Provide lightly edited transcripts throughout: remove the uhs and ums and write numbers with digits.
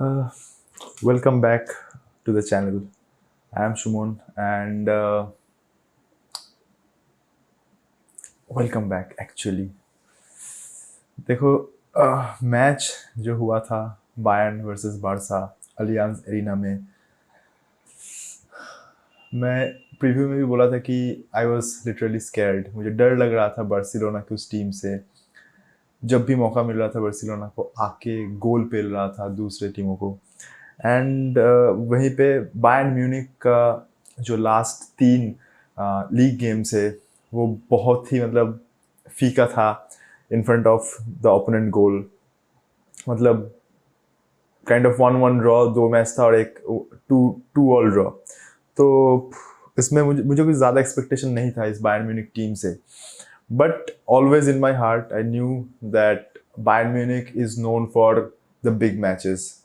Uh, Welcome back to the channel. I am Shumon and welcome back actually. देखो match जो हुआ था Bayern versus Barça Allianz arena में, मैं preview में भी बोला था कि आई वॉज लिटरली स्कैर्ड। मुझे डर लग रहा था बार्सिलोना की उस टीम से। जब भी मौका मिल रहा था बार्सिलोना को आके गोल पेल रहा था दूसरे टीमों को। एंड वहीं पे बायर्न म्यूनिख का जो लास्ट 3 लीग गेम्स है वो बहुत ही मतलब फीका था in front of the opponent goal. मतलब काइंड ऑफ 1-1 ड्रॉ, 2 मैच था और एक 2-2 ड्रॉ। तो इसमें मुझे कुछ ज़्यादा एक्सपेक्टेशन नहीं था इस बायर्न म्यूनिख टीम से। But always in my heart I knew that Bayern Munich is known for the big matches.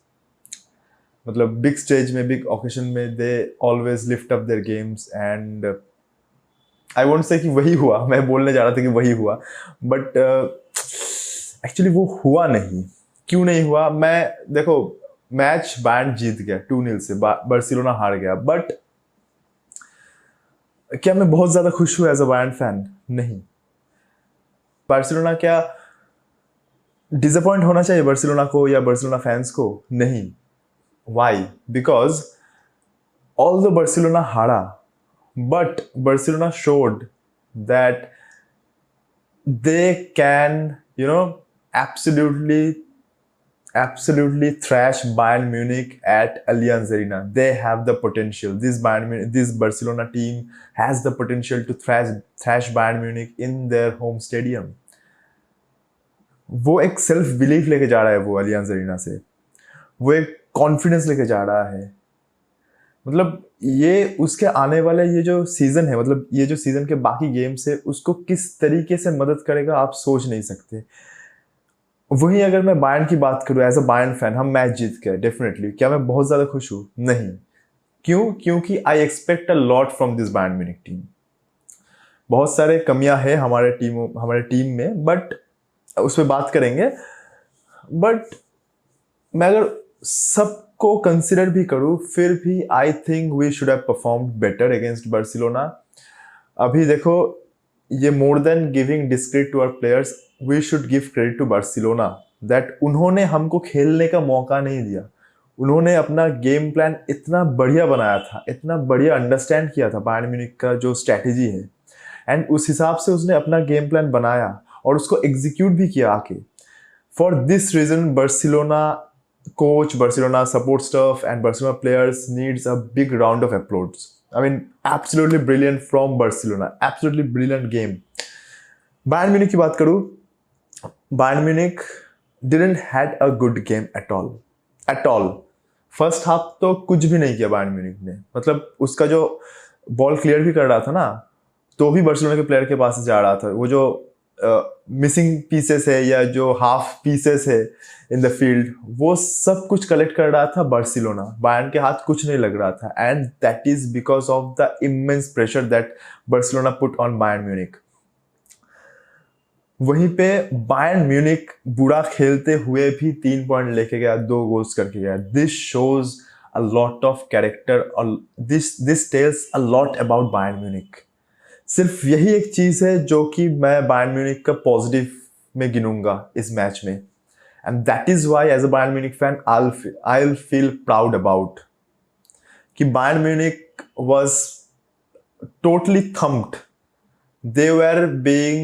मतलब बिग स्टेज में, बिग ओकेशन में they always lift up their games and I won't say कि वही हुआ। मैं बोलने जा रहा था कि वही हुआ, बट एक्चुअली वो हुआ नहीं। क्यों नहीं हुआ? मैं देखो, मैच बायर्न जीत गया 2-0 से, बार्सिलोना हार गया। बट क्या मैं बहुत ज़्यादा खुश हुआ एज अ बायर्न फैन? नहीं। बार्सिलोना क्या डिसअपॉइंट होना चाहिए बार्सिलोना को या बार्सिलोना फैंस को? नहीं। Why? Because although Barcelona hara, but Barcelona showed that they can, absolutely thrash Bayern Munich at Allianz Arena. They have the potential. This Barcelona team has the potential to thrash Bayern Munich in their home stadium. वो एक self belief लेके जा रहा है वो Allianz arena से। वो एक कॉन्फिडेंस लेके जा रहा है। मतलब ये उसके आने वाले ये जो सीजन है, मतलब ये जो सीजन के बाकी गेम्स है, उसको किस तरीके से मदद करेगा आप सोच नहीं सकते। वहीं अगर मैं बायर्न की बात करूं, एज अ बायर्न फैन, हम मैच जीत गए डेफिनेटली। क्या मैं बहुत ज्यादा खुश हूं? नहीं। क्यों? क्योंकि I expect a lot from this Bayern Munich team. बहुत सारे कमियां हैं हमारे टीम में, बट उस पर बात करेंगे। बट मैं अगर सबको कंसिडर भी करूं, फिर भी I think we should have performed better against Barcelona. अभी देखो, ये more than giving discredit to our players, we should give credit to Barcelona that उन्होंने हमको खेलने का मौका नहीं दिया। उन्होंने अपना गेम प्लान इतना बढ़िया बनाया था, इतना बढ़िया अंडरस्टैंड किया था बायर्न म्यूनिख का जो स्ट्रैटेजी है, एंड उस हिसाब से उसने अपना गेम प्लान बनाया और उसको एग्जीक्यूट भी किया आके। For this reason Barcelona coach, Barcelona support staff and Barcelona players needs a big round of applause. I mean, absolutely brilliant from Barcelona. Absolutely brilliant game. Bayern Munich की बात करूँ, Bayern Munich didn't had a good game at all. At all. First half तो कुछ भी नहीं किया Bayern Munich ने। मतलब उसका जो बॉल क्लियर भी कर रहा था ना, तो भी बार्सिलोना के प्लेयर के पास जा रहा था। वो जो मिसिंग पीसेस है या जो हाफ पीसेस है इन द फील्ड, वो सब कुछ कलेक्ट कर रहा था बार्सिलोना। बायर्न के हाथ कुछ नहीं लग रहा था, and that is because of the immense pressure that Barcelona put on Bayern Munich. वहीं पे बायर्न म्यूनिख बुरा खेलते हुए भी 3 पॉइंट लेके गया, 2 गोल्स करके गया। This shows a lot of character और this tells a lot about Bayern Munich. सिर्फ यही एक चीज है जो कि मैं बायर्न म्यूनिख का पॉजिटिव में गिनूंगा इस मैच में, and that is why as a Bayern Munich fan I will feel proud about कि Bayern Munich was totally thumped. They were being,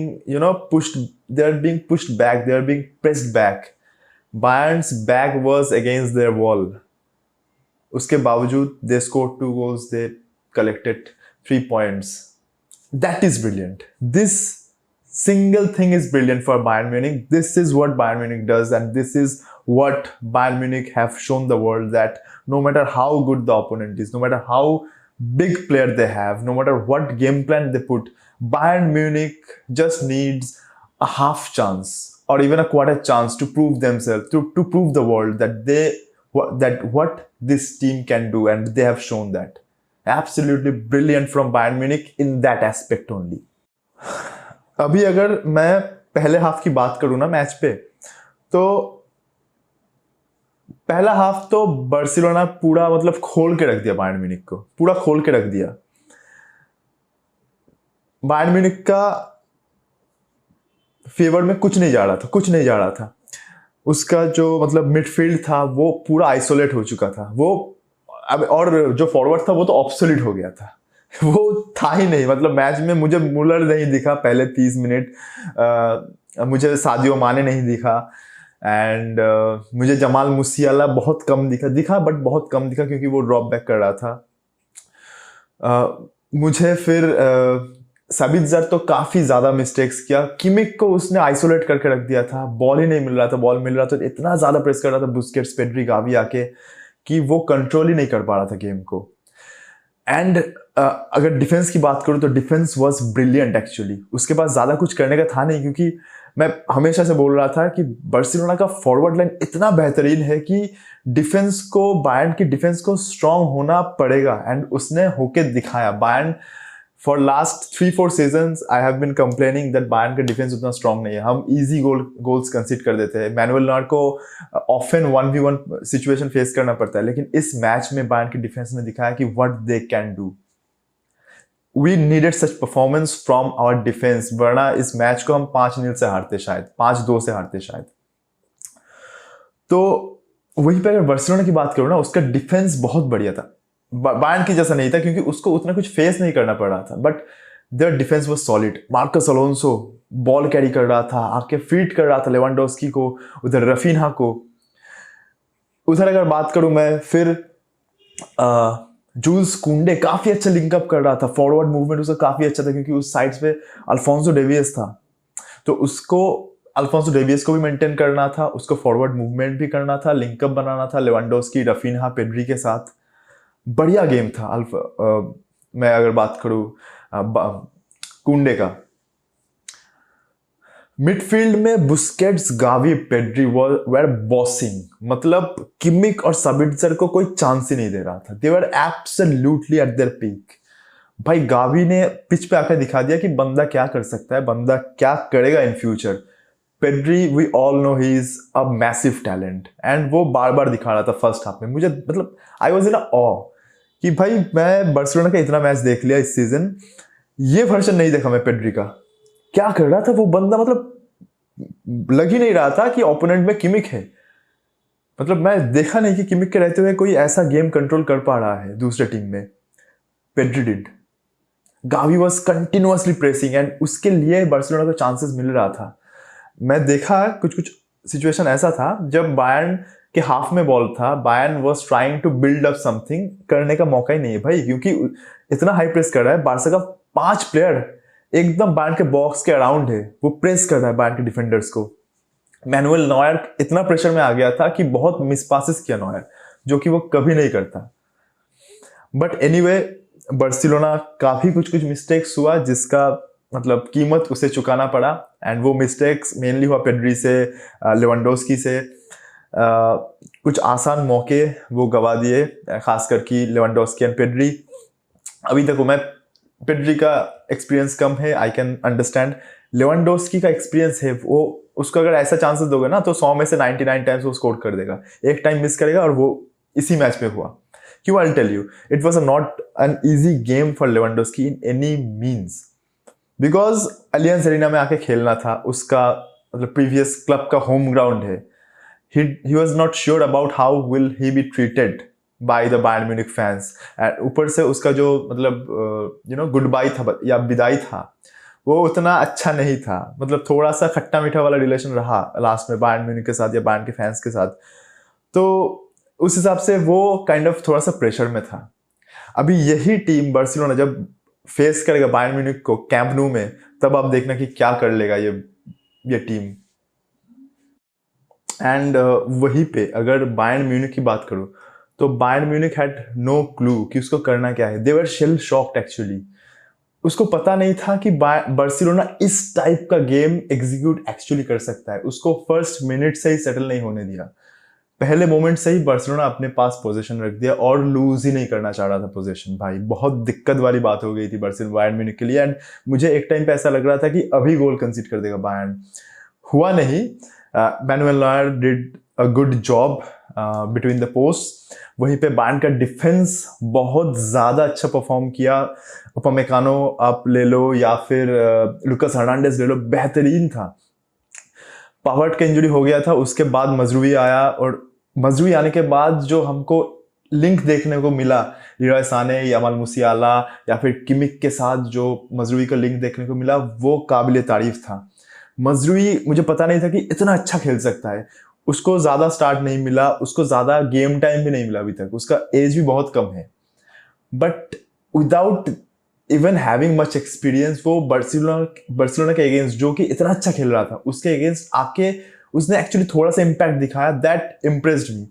pushed. They are being pushed back. They are being pressed back. Bayern's back was against their wall. उसके बावजूद they scored 2 goals. They collected 3 points. That is brilliant. This single thing is brilliant for Bayern Munich. This is what Bayern Munich does, and this is what Bayern Munich have shown the world, that no matter how good the opponent is, no matter how big player they have, no matter what game plan they put, Bayern Munich just needs a half chance or even a quarter chance to prove themselves, to prove the world that what this team can do, and they have shown that. Absolutely brilliant from Bayern Munich in that aspect only. अभी अगर मैं पहले half की बात करूं ना match पे, तो पहला हाफ तो बार्सिलोना पूरा मतलब खोल के रख दिया बायर्न म्यूनिख को, पूरा खोल के रख दिया। बायर्न म्यूनिख का फेवर में कुछ नहीं जा रहा था, कुछ नहीं जा रहा था। उसका जो मतलब मिडफील्ड था वो पूरा आइसोलेट हो चुका था। वो अब और जो फॉरवर्ड था वो तो ऑब्सोलीट हो गया था, वो था ही नहीं। मतलब मैच में मुझे मुलर नहीं दिखा पहले 30 मिनट, मुझे सादियो माने नहीं दिखा, एंड मुझे जमाल मुसियाला बहुत कम दिखा बट बहुत कम दिखा क्योंकि वो ड्रॉप बैक कर रहा था। मुझे फिर साबित्जर तो काफी ज्यादा मिस्टेक्स किया। किमिक को उसने आइसोलेट करके रख दिया था, बॉल ही नहीं मिल रहा था, बॉल मिल रहा तो इतना ज्यादा प्रेस कर रहा था बुस्केट्स, पेड्री, गावी आके कि वो कंट्रोल ही नहीं कर पा रहा था गेम को। एंड अगर डिफेंस की बात करूं तो डिफेंस वाज ब्रिलियंट एक्चुअली। उसके पास ज्यादा कुछ करने का था नहीं, क्योंकि मैं हमेशा से बोल रहा था कि बार्सिलोना का फॉरवर्ड लाइन इतना बेहतरीन है कि डिफेंस को, बायर्न की डिफेंस को स्ट्रांग होना पड़ेगा, एंड उसने होके दिखाया। Bayern for last 3-4 seasons I have been complaining that Bayern का डिफेंस उतना स्ट्रांग नहीं है, हम इजी गोल्स कंसीड कर देते हैं। मैनुअल नॉयर को ऑफन 1v1 सिचुएशन फेस करना पड़ता है, लेकिन इस मैच में बायर्न की डिफेंस ने दिखाया कि what they can do. We needed such performance from our defence, वरना इस मैच को हम 5-0 से हारते, शायद 5-2 से हारते शायद। तो वहीं पे अगर बार्सिलोना की बात करूं ना, उसका डिफेंस बहुत बढ़िया था, बायर्न की जैसा नहीं था क्योंकि उसको उतना कुछ फेस नहीं करना पड़ रहा था, but there defence was solid. Marcus Alonso ball carry कर रहा था, आके फीड कर रहा था लेवेंडोव्स्की को, उधर रफीन्हा को। उधर अगर बात करूं मैं फिर जूल्स कुंडे काफी अच्छा लिंकअप कर रहा था, फॉरवर्ड मूवमेंट उसका काफी अच्छा था क्योंकि उस साइड पे अल्फोंसो डेवियस था, तो उसको अल्फोंसो डेवियस को भी मेंटेन करना था, उसको फॉरवर्ड मूवमेंट भी करना था, लिंकअप बनाना था लेवेंडोव्स्की, रफीन्हा, पेड्री के साथ। बढ़िया गेम था। मैं अगर बात करूं कुंडे का, मिडफील्ड में बुस्केट्स, गावी, पेड्री वर बॉसिंग। मतलब किमिक और साबित्जर को कोई चांस ही नहीं दे रहा था, they were absolutely at their peak. भाई गावी ने पिच पे आकर दिखा दिया कि बंदा क्या कर सकता है, बंदा क्या करेगा in future. Pedri, we all know he is a massive talent, and वो बार बार दिखा रहा था फर्स्ट हाफ में। मुझे मतलब आई वॉज इन ऑ कि भाई मैं बार्सिलोना का इतना मैच देख लिया इस सीजन, ये वर्जन नहीं देखा मैं पेड्री का। क्या कर रहा था वो बंदा, मतलब लग ही नहीं रहा था कि ओपोनेंट में किमिक है। मतलब मैं देखा नहीं कि किमिक के रहते हुए कोई ऐसा गेम कंट्रोल कर पा रहा है दूसरे टीम में। Pedri did. Gavi was continuously pressing, and उसके लिए बार्सिलोना को चांसेस मिल रहा था। मैं देखा कुछ सिचुएशन ऐसा था जब बायर्न के हाफ में बॉल था, Bayern was trying to build up something, करने का मौका ही नहीं है भाई, क्योंकि इतना हाई प्रेस कर रहा है। बार्सा का 5 प्लेयर एकदम बायर्न के बॉक्स के अराउंड है, वो प्रेस कर रहा है बायर्न के डिफेंडर्स को। मैनुअल नॉयर इतना प्रेशर में आ गया था कि बहुत मिस पासेस किया नॉयर, जो कि वो कभी नहीं करता। बट एनीवे बार्सिलोना काफी कुछ मिस्टेक्स हुआ जिसका मतलब कीमत उसे चुकाना पड़ा, एंड वो मिस्टेक्स मेनली हुआ पेड्री से, लेवेंडोव्स्की से। कुछ आसान मौके वो गवा दिए, खासकर कि लेवेंडोव्स्की एंड पेड्री। अभी तक मैं पेड्री का एक्सपीरियंस कम है, आई कैन अंडरस्टैंड। लेवेंडोव्स्की का एक्सपीरियंस है, वो उसको अगर ऐसा चांसेस दोगे ना तो 100 में से 99 टाइम्स वो स्कोर कर देगा, एक टाइम मिस करेगा, और वो इसी मैच में हुआ। क्यों? I will tell you, it was not an easy game for Lewandowski in any means, because Allianz Arena में आके खेलना था, उसका मतलब प्रीवियस क्लब का होम ग्राउंड है। he was not sure about how will he be treated by the Bayern Munich fans, and ऊपर से उसका जो मतलब गुड बाय था या विदाई था, वो उतना अच्छा नहीं था। मतलब थोड़ा सा खट्टा मीठा वाला रिलेशन रहा लास्ट में बायर्न म्यूनिख के साथ या बायर्न के फैंस के साथ, तो उस हिसाब से वो काइंड ऑफ थोड़ा सा प्रेशर में था। अभी यही टीम बार्सिलोना जब फेस करेगा बायर्न म्यूनिख को कैंप न्यू में, तब आप देखना कि क्या कर लेगा ये टीम। एंड वहीं पे अगर बायर्न म्यूनिख की बात करूं तो Bayern Munich had no clue कि उसको करना क्या है। They were shell shocked actually. उसको पता नहीं था कि बार्सिलोना इस टाइप का गेम एग्जीक्यूट एक्चुअली कर सकता है। उसको फर्स्ट मिनट से ही सेटल नहीं होने दिया, पहले मोमेंट से ही बार्सिलोना अपने पास पोजीशन रख दिया और लूज ही नहीं करना चाह रहा था पोजीशन। भाई बहुत दिक्कत वाली बात हो गई थी बायर्न म्यूनिख के लिए, एंड मुझे एक टाइम पे ऐसा लग रहा था कि अभी गोल कंसीड कर देगा बायर्न। हुआ नहीं। Manuel Neuer did a good job between the post. वहीं पे बायर्न का डिफेंस बहुत ज़्यादा अच्छा परफॉर्म किया। उपमेकानो आप ले लो या फिर लुकास हर्नांडेज ले लो, बेहतरीन था। पावर्ट का इंजरी हो गया था, उसके बाद मजरूई आया, और मजरूई आने के बाद जो हमको लिंक देखने को मिला लीरॉय साने, यामाल मुसियाला या फिर किमिक के साथ जो मजरूई का लिंक देखने को मिला, वो काबिल तारीफ था। मजरूई मुझे पता नहीं था कि इतना अच्छा खेल सकता है। उसको ज़्यादा स्टार्ट नहीं मिला, उसको ज़्यादा गेम टाइम भी नहीं मिला अभी तक, उसका एज भी बहुत कम है, but without even having much experience वो बार्सिलोना के अगेंस्ट, जो कि इतना अच्छा खेल रहा था, उसके अगेंस्ट आके उसने एक्चुअली थोड़ा सा इम्पैक्ट दिखाया। That impressed me.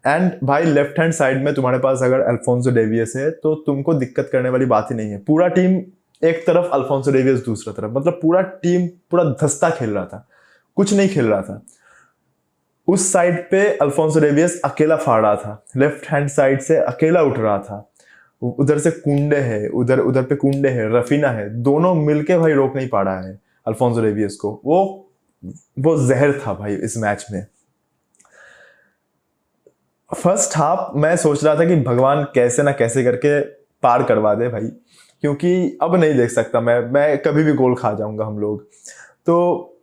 एंड भाई लेफ्ट हैंड साइड में तुम्हारे पास अगर अल्फोंसो डेवियस है तो तुमको दिक्कत करने वाली बात ही नहीं है। पूरा टीम एक तरफ, अल्फोंसो डेवियस दूसरा तरफ, मतलब पूरा टीम पूरा धस्ता खेल रहा था, कुछ नहीं खेल रहा था। उस साइड पे अल्फोंसो डेवियस अकेला फाड़ रहा था, लेफ्ट हैंड साइड से अकेला उठ रहा था। उधर से कुंडे है, उधर पे कुंडे है, रफीना है, दोनों मिलके भाई रोक नहीं पा रहा है अल्फोंसो डेवियस को। वो जहर था भाई इस मैच में। फर्स्ट हाफ मैं सोच रहा था कि भगवान कैसे ना कैसे करके पार करवा दे भाई, क्योंकि अब नहीं देख सकता मैं कभी भी गोल खा जाऊंगा हम लोग। तो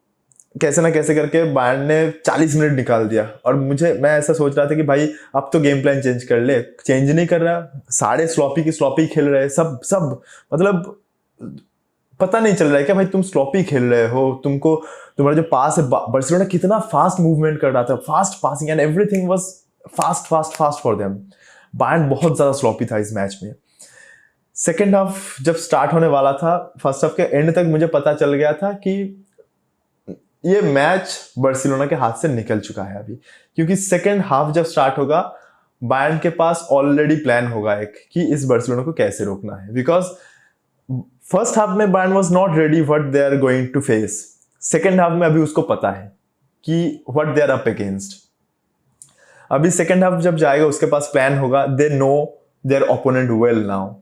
कैसे ना कैसे करके बायर्न ने 40 मिनट निकाल दिया, और मैं ऐसा सोच रहा था कि भाई अब तो गेम प्लान चेंज कर ले, चेंज नहीं कर रहा, सारे स्लॉपी की स्लॉपी खेल रहे सब मतलब पता नहीं चल रहा है क्या भाई, तुम स्लॉपी खेल रहे हो। तुम्हारा जो पास है, बार्सिलोना कितना फास्ट मूवमेंट कर रहा था, fast passing and everything was fast for them. Bayern बहुत ज्यादा स्लॉपी था इस मैच में। सेकेंड हाफ जब स्टार्ट होने वाला था, फर्स्ट हाफ के एंड तक मुझे पता चल गया था कि ये मैच बार्सिलोना के हाथ से निकल चुका है अभी, क्योंकि सेकेंड हाफ जब स्टार्ट होगा बायर्न के पास ऑलरेडी प्लान होगा एक कि इस बार्सिलोना को कैसे रोकना है। बिकॉज फर्स्ट हाफ में Bayern was not ready what they are going to face. Second half में अभी उसको पता है कि what they are up against. अभी सेकेंड हाफ जब जाएगा उसके पास प्लान होगा, they know their opponent well now.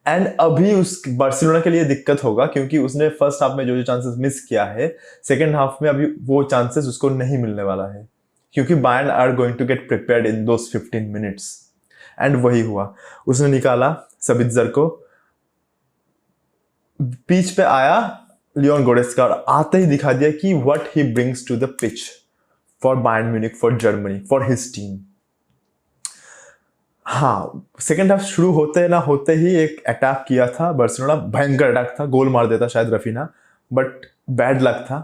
And अभी उस बार्सिलोना के लिए दिक्कत होगा, क्योंकि उसने फर्स्ट हाफ में जो चांसेस मिस किया है, सेकेंड हाफ में अभी वो चांसेस उसको नहीं मिलने वाला है, क्योंकि Bayern are going to get prepared in those 15 minutes. And वही हुआ, उसने निकाला सबित्जर को, पिच पे आया लियोन गोरेत्स्का, और आते ही दिखा दिया कि what he brings to the pitch for Bayern Munich, for Germany, for his team. हाँ, सेकेंड हाफ शुरू होते ना होते ही एक अटैक किया था बार्सिलोना, भयंकर अटैक था, गोल मार देता शायद रफीना, बट बैड लक था।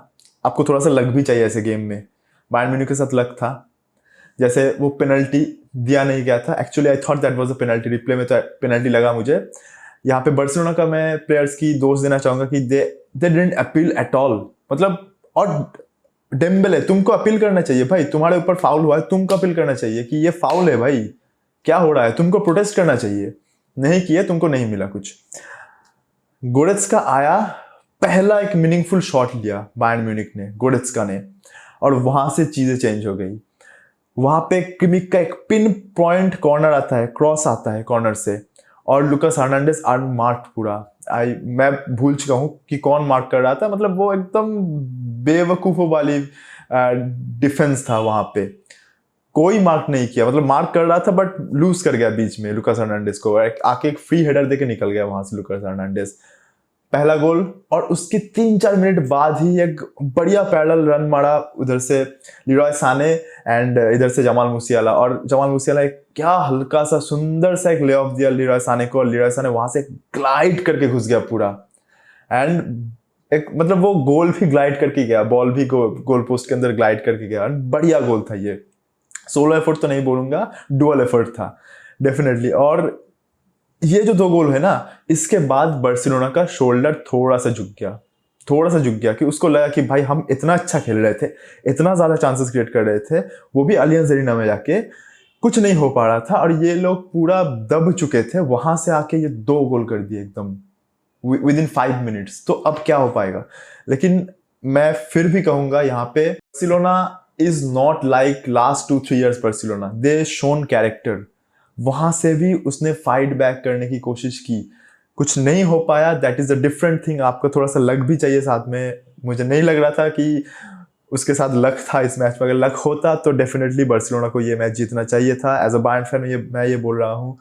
आपको थोड़ा सा लक भी चाहिए ऐसे गेम में, बायर्न म्यूनिख के साथ लक था। जैसे वो पेनल्टी दिया नहीं गया था, actually I thought that was a penalty, replay में तो पेनल्टी लगा मुझे। यहाँ पे बार्सिलोना का मैं प्लेयर्स की दोष देना चाहूंगा कि they didn't appeal at all. मतलब, और डेम्बेले, तुमको अपील करना चाहिए भाई, तुम्हारे ऊपर फाउल हुआ है, तुमको अपील करना चाहिए कि ये फाउल है भाई, क्या हो रहा है, तुमको प्रोटेस्ट करना चाहिए। नहीं किया, तुमको नहीं मिला कुछ। गोरेत्स्का आया, पहला एक मीनिंगफुल शॉट लिया बायर्न म्यूनिख ने, गोरेत्स्का ने, और वहां से चीजें चेंज हो गई। वहां पे किमिक का एक पिन पॉइंट कॉर्नर आता है, क्रॉस आता है कॉर्नर से, और लुकास हर्नांडेज अनमार्क्ड पूरा। मैं भूल चुका हूं कि कौन मार्क कर रहा था, मतलब वो एकदम बेवकूफों वाली डिफेंस था वहां पे, कोई मार्क नहीं किया, मतलब मार्क कर रहा था बट लूज कर गया बीच में लुकास हर्नांडेज को, आके एक फ्री हेडर देके निकल गया वहां से लुकास हर्नांडेज। पहला गोल, और उसके 3-4 मिनट बाद ही एक बढ़िया पैरेलल रन मारा उधर से लीरॉय साने एंड इधर से जमाल मुसियाला, और जमाल मुसियाला एक क्या हल्का सा सुंदर सा एक ले ऑफ दिया लीरॉय साने को, और लीरॉय साने वहां से ग्लाइड करके घुस गया पूरा। एंड एक मतलब वो गोल भी ग्लाइड करके गया, बॉल भी गोल पोस्ट के अंदर ग्लाइड करके गया, बढ़िया गोल था ये। सोलो एफर्ट तो नहीं बोलूंगा, डुअल एफर्ट था डेफिनेटली। और ये जो 2 गोल है ना, इसके बाद बार्सिलोना का शोल्डर थोड़ा सा झुक गया कि उसको लगा कि भाई हम इतना अच्छा खेल रहे थे, इतना ज्यादा चांसेस क्रिएट कर रहे थे, वो भी अलियंज एरिना में जाके, कुछ नहीं हो पा रहा था, और ये लोग पूरा दब चुके थे। वहां से आके ये 2 गोल कर दिए एकदम विद इन 5 मिनट्स, तो अब क्या हो पाएगा। लेकिन मैं फिर भी कहूंगा यहाँ पे Barcelona is not like last 2-3 years Barcelona, they shown character। वहां से भी उसने फाइट बैक करने की कोशिश की, कुछ नहीं हो पाया, that is a different thing. आपको थोड़ा सा लक भी चाहिए साथ में। मुझे नहीं लग रहा था कि उसके साथ लक था इस मैच में। अगर लक होता तो डेफिनेटली बार्सिलोना को ये मैच जीतना चाहिए था। एज अ बायर्न फैन मैं ये बोल रहा हूँ,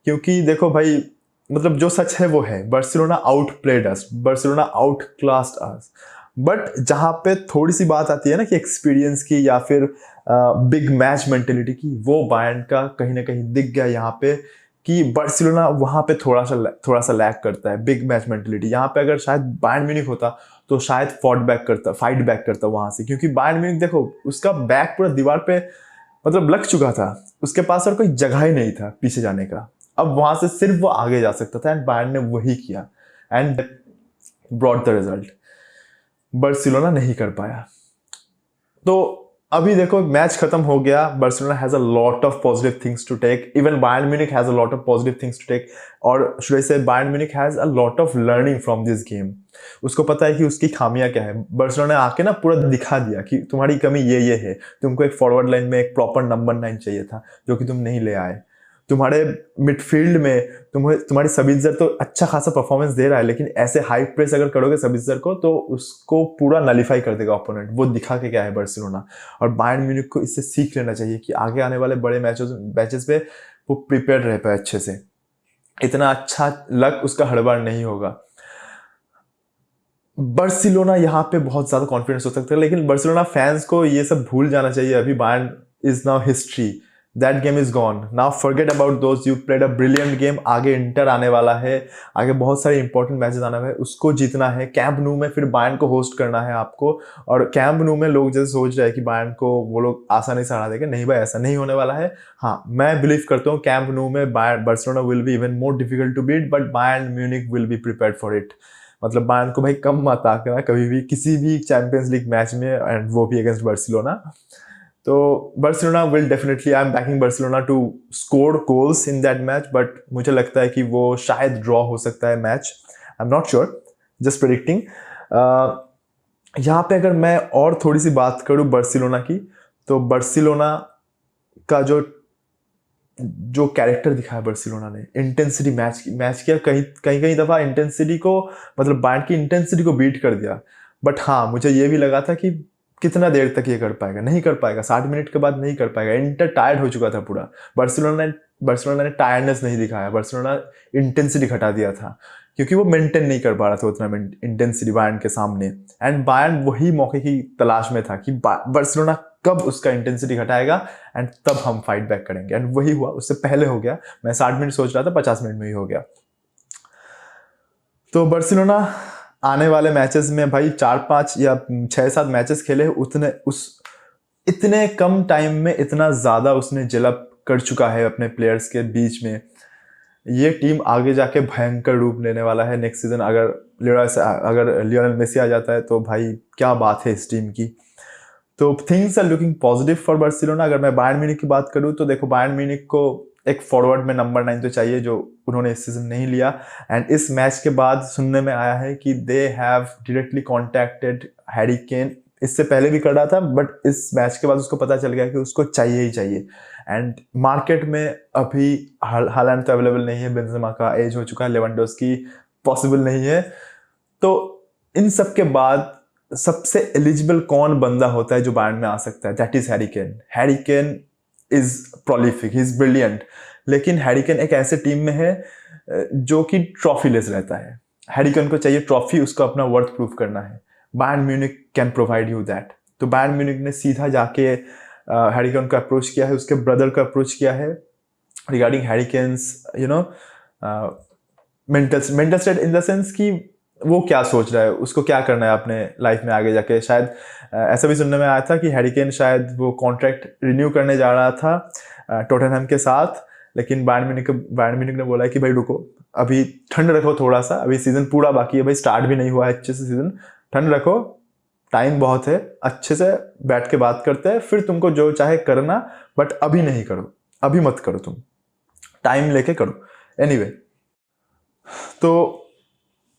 क्योंकि देखो भाई, मतलब जो सच है वो है, Barcelona out played us, Barcelona out classed us. But जहाँ पे थोड़ी सी बात आती है ना कि एक्सपीरियंस की या फिर बिग मैच मेंटेलिटी की, वो बायर्न का कहीं ना कहीं दिख गया यहाँ पे कि बार्सिलोना वहाँ पे थोड़ा सा लैक करता है बिग मैच मेंटेलिटी। यहाँ पे अगर शायद बायर्न म्यूनिख होता तो शायद फाइट बैक करता वहां से, क्योंकि बायर्न म्यूनिख देखो उसका बैक पूरा दीवार पे मतलब लग चुका था, उसके पास और कोई जगह ही नहीं था पीछे जाने का। अब वहां से सिर्फ वो आगे जा सकता था एंड बायर्न ने वही किया and brought the result. Barcelona नहीं कर पाया। तो अभी देखो मैच खत्म हो गया, Barcelona has a lot of positive things to take, even Bayern Munich has a lot of positive things to take, और should I say Bayern Munich has a lot of learning from this game. उसको पता है कि उसकी खामियां क्या है। Barcelona ने आके ना पूरा दिखा दिया कि तुम्हारी कमी ये है, तुमको एक फॉरवर्ड लाइन में एक प्रॉपर नंबर 9 चाहिए था जो कि तुम नहीं ले आए। तुम्हारे मिडफील्ड में तुम्हारी सबित्जर तो अच्छा खासा परफॉर्मेंस दे रहा है, लेकिन ऐसे हाई प्रेस अगर करोगे सबित्जर को तो उसको पूरा नलीफाई कर देगा ओपोनेंट। वो दिखा के क्या है बार्सिलोना, और बायर्न म्यूनिख को इससे सीख लेना चाहिए कि आगे आने वाले बड़े मैचेस पे वो प्रिपेयर रह पाए अच्छे से। इतना अच्छा लक उसका हर बार नहीं होगा। बार्सिलोना यहाँ पे बहुत ज्यादा कॉन्फिडेंस हो सकता है, लेकिन बार्सिलोना फैंस को ये सब भूल जाना चाहिए। अभी Bayern is now history, that game is gone now, forget about those, you played a brilliant game. आगे इंटर आने वाला है, आगे बहुत सारे इंपॉर्टेंट मैचेस आने वाले हैं, उसको जीतना है। कैंप न्यू में फिर बायर्न को होस्ट करना है आपको, और कैंप न्यू में लोग जैसे सोच रहे हैं कि बायर्न को वो लोग आसानी से हरा देंगे, नहीं भाई ऐसा नहीं होने वाला है। हाँ, मैं बिलीव करता हूँ कैंप न्यू में Barcelona will be even more difficult to beat, but Bayern Munich will be prepared for it. मतलब बायर्न को भाई कम मत आकर कभी भी किसी भी चैंपियंस लीग मैच में, एंड वो भी अगेंस्ट बार्सिलोना। तो Barcelona will definitely, I am backing Barcelona to score goals in that match, but मुझे लगता है कि वो शायद ड्रॉ हो सकता है match. I am not sure, just predicting. यहाँ पे अगर मैं और थोड़ी सी बात करूँ बार्सिलोना की, तो बार्सिलोना का जो कैरेक्टर दिखाया बार्सिलोना ने, इंटेंसिटी मैच किया, कहीं दफा इंटेंसिटी को, मतलब बायर्न की इंटेंसिटी को बीट कर दिया। बट हाँ, मुझे ये भी लगा था कि कितना देर तक ये कर पाएगा, नहीं कर पाएगा, 60 मिनट के बाद नहीं कर पाएगा। इंटर टायर्ड हो चुका था पूरा। बार्सिलोना ने टायर्डनेस नहीं दिखाया, बार्सिलोना इंटेंसिटी घटा दिया था, क्योंकि वो मेंटेन नहीं कर पा रहा था उतना इंटेंसिटी बायर्न के सामने। एंड बायर्न वही मौके की तलाश में था कि बार्सिलोना कब उसका इंटेंसिटी घटाएगा एंड तब हम फाइट बैक करेंगे, एंड वही हुआ। उससे पहले हो गया। मैं 60 मिनट सोच रहा था, 50 मिनट में ही हो गया। तो बार्सिलोना आने वाले मैचेस में भाई 4-5 या 6-7 मैचेस खेले, इतने कम टाइम में इतना ज्यादा उसने जेलअप कर चुका है अपने प्लेयर्स के बीच में। ये टीम आगे जाके भयंकर रूप लेने वाला है नेक्स्ट सीजन। अगर लियोनेल मेसी आ जाता है तो भाई क्या बात है इस टीम की। तो things are looking positive for Barcelona. अगर मैं बायर्न म्यूनिख की बात करूं तो देखो, बायर्न म्यूनिख को एक फॉरवर्ड में नंबर 9 तो चाहिए, जो उन्होंने इस सीजन नहीं लिया। एंड इस मैच के बाद सुनने में आया है कि they have directly contacted Harry Kane. इससे पहले भी कर रहा था, बट इस मैच के बाद उसको पता चल गया कि उसको चाहिए ही चाहिए। एंड मार्केट में अभी हालैंड तो अवेलेबल नहीं है, बेंजेमा का एज हो चुका है, लेवेंडोस्की पॉसिबल नहीं है। तो इन सब के बाद सबसे एलिजिबल कौन बंदा होता है जो बायर्न में आ सकता है? That is Harry Kane. Harry Kane is prolific, he is brilliant, लेकिन हैरी केन एक ऐसे टीम में है जो कि ट्रॉफी लेस रहता है। हैरी केन को चाहिए ट्रॉफी, उसको अपना वर्थ प्रूफ करना है। Bayern Munich can provide you that. तो बायर्न म्यूनिख ने सीधा जाके हैरी केन को अप्रोच किया है, उसके ब्रदर को अप्रोच किया है regarding Harry Kane's mental state, in the sense कि वो क्या सोच रहा है, उसको क्या करना है अपने लाइफ में आगे जाके। शायद ऐसा भी सुनने में आया था कि हैरी केन शायद वो कॉन्ट्रैक्ट रिन्यू करने जा रहा था टॉटनहम के साथ, लेकिन बायर्न म्यूनिख ने बोला कि भाई रुको, अभी ठंड रखो थोड़ा सा, अभी सीजन पूरा बाकी है भाई, स्टार्ट भी नहीं हुआ है अच्छे से सीजन, ठंड रखो, टाइम बहुत है, अच्छे से बैठ के बात करते हैं, फिर तुमको जो चाहे करना, बट अभी नहीं करो, अभी मत करो, तुम टाइम लेके करो। एनीवे, तो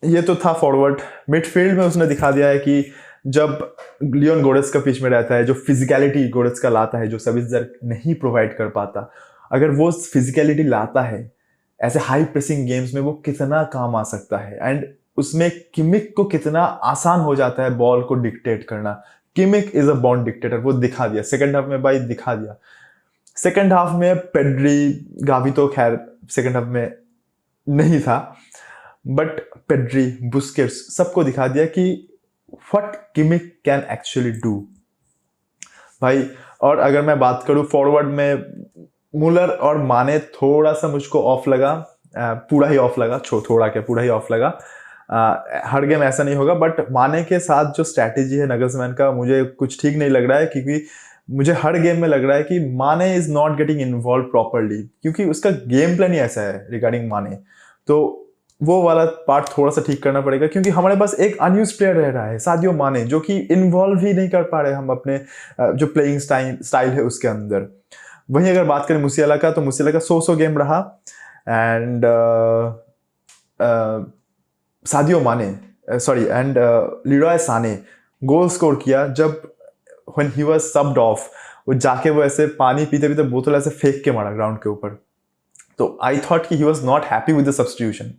ये तो था फॉरवर्ड। मिडफील्ड में उसने दिखा दिया है कि जब लियोन गोरेत्स्का पिच में रहता है, जो फिजिकलिटी गोरेत्स्का लाता है, जो सबित्जर नहीं प्रोवाइड कर पाता, अगर वो फिजिकलिटी लाता है ऐसे हाई प्रेसिंग गेम्स में, वो कितना काम आ सकता है। एंड उसमें किमिक को कितना आसान हो जाता है बॉल को डिक्टेट करना। Kimmich is a born dictator, वो दिखा दिया सेकंड हाफ में भाई, दिखा दिया। सेकंड हाफ में पेड्री, गावी तो खैर सेकंड हाफ में नहीं था, बट पेड्री, बुस्केट्स, सबको दिखा दिया कि what Kimmich can actually do भाई। और अगर मैं बात करूं फॉरवर्ड में, मुलर और माने थोड़ा सा मुझको ऑफ लगा, पूरा ही ऑफ लगा, थोड़ा क्या पूरा ही ऑफ लगा। हर गेम ऐसा नहीं होगा, बट माने के साथ जो स्ट्रैटेजी है नगलसमैन का मुझे कुछ ठीक नहीं लग रहा है, क्योंकि मुझे हर गेम में लग रहा है कि माने is not getting involve properly, क्योंकि उसका गेम प्लान ही ऐसा है रिगार्डिंग माने। तो वो वाला पार्ट थोड़ा सा ठीक करना पड़ेगा, क्योंकि हमारे पास एक अनयूज प्लेयर रह रहा है सादियो माने, जो कि इन्वॉल्व ही नहीं कर पा रहे हम अपने जो प्लेइंग स्टाइल है उसके अंदर। वहीं अगर बात करें मुसियाला का, तो मुसियाला का 100 गेम रहा, एंड सादियो माने एंड लीरॉय साने गोल स्कोर किया जब व्हेन ही वाज सब्ड ऑफ, वो जाके वो ऐसे पानी पीते पीते बोतल ऐसे फेंक के मारा ग्राउंड के ऊपर। तो आई थॉट कि he was not happy with the substitution,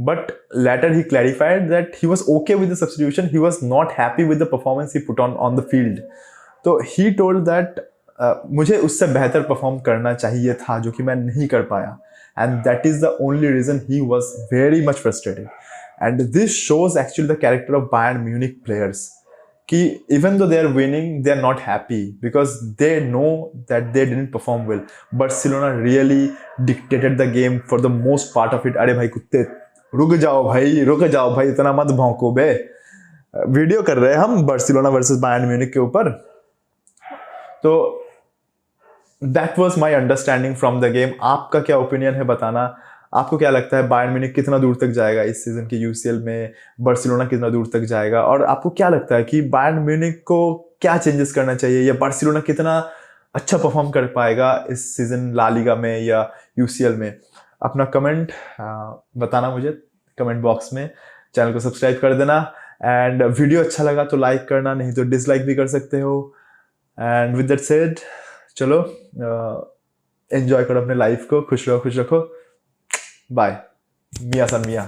but later he clarified that he was okay with the substitution, he was not happy with the performance he put on the field. तो he told that मुझे उससे बेहतर perform करना चाहिए था, जो कि मैं नहीं कर पाया, and that is the only reason he was very much frustrated. And this shows actually the character of Bayern Munich players, कि even though they are winning, they are not happy because they know that they didn't perform well. Barcelona really dictated the game for the most part of it. अरे भाई कुत्ते, रुक जाओ भाई, इतना मत भौंको बे, video कर रहे हैं हम बार्सिलोना वर्सेस बायर्न म्यूनिख के ऊपर। तो that was my understanding from the game. आपका क्या ओपिनियन है बताना, आपको क्या लगता है बायर्न म्यूनिख कितना दूर तक जाएगा इस सीजन के यूसीएल में, बार्सिलोना कितना दूर तक जाएगा, और आपको क्या लगता है कि बायर्न म्यूनिख को क्या चेंजेस करना चाहिए, या बार्सिलोना कितना अच्छा परफॉर्म कर पाएगा इस सीजन ला लीगा में या यूसीएल में? अपना कमेंट बताना मुझे कमेंट बॉक्स में। चैनल को सब्सक्राइब कर देना, एंड वीडियो अच्छा लगा तो लाइक करना, नहीं तो डिसलाइक भी कर सकते हो। एंड विद दैट सेड, चलो एंजॉय करो अपने लाइफ को, खुश रहो, खुश रखो, बाय। मियां सन मियां।